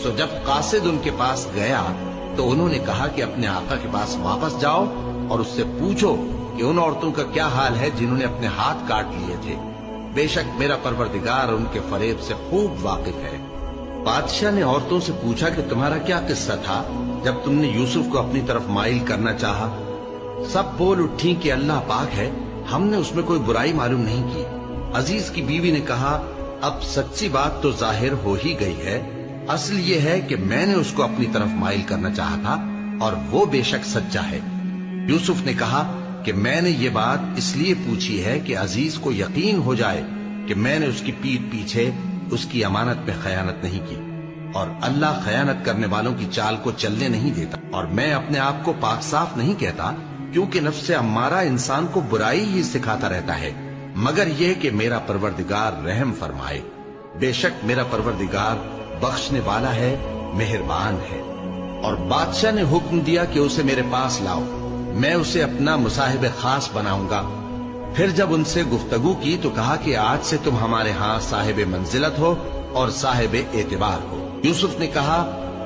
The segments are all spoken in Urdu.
سو جب قاصد ان کے پاس گیا تو انہوں نے کہا کہ اپنے آقا کے پاس واپس جاؤ اور اس سے پوچھو کہ ان عورتوں کا کیا حال ہے جنہوں نے اپنے ہاتھ کاٹ لیے تھے، بے شک میرا پروردگار ان کے فریب سے خوب واقف ہے۔ بادشاہ نے عورتوں سے پوچھا کہ تمہارا کیا قصہ تھا جب تم نے یوسف کو اپنی طرف مائل کرنا چاہا؟ سب بول اٹھی کہ اللہ پاک ہے، ہم نے اس میں کوئی برائی معلوم نہیں کی۔ عزیز کی بیوی نے کہا اب سچی بات تو ظاہر ہو ہی گئی ہے، اصل یہ ہے کہ میں نے اس کو اپنی طرف مائل کرنا چاہا تھا اور وہ بے شک سچا ہے۔ یوسف نے کہا کہ میں نے یہ بات اس لیے پوچھی ہے کہ عزیز کو یقین ہو جائے کہ میں نے اس کی پیٹھ پیچھے اس کی امانت میں خیانت نہیں کی، اور اللہ خیانت کرنے والوں کی چال کو چلنے نہیں دیتا، اور میں اپنے آپ کو پاک صاف نہیں کہتا، کیونکہ نفس امارہ انسان کو برائی ہی سکھاتا رہتا ہے، مگر یہ کہ میرا پروردگار رحم فرمائے، بے شک میرا پروردگار بخشنے والا ہے، مہربان ہے۔ اور بادشاہ نے حکم دیا کہ اسے میرے پاس لاؤ، میں اسے اپنا مصاحب خاص بناؤں گا۔ پھر جب ان سے گفتگو کی تو کہا کہ آج سے تم ہمارے ہاں صاحب منزلت ہو اور صاحب اعتبار ہو۔ یوسف نے کہا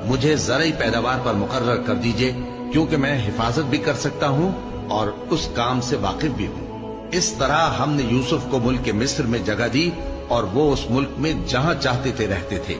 مجھے زرعی پیداوار پر مقرر کر دیجئے، کیونکہ میں حفاظت بھی کر سکتا ہوں اور اس کام سے واقف بھی ہوں۔ اس طرح ہم نے یوسف کو ملک مصر میں جگہ دی اور وہ اس ملک میں جہاں چاہتے تھے رہتے تھے۔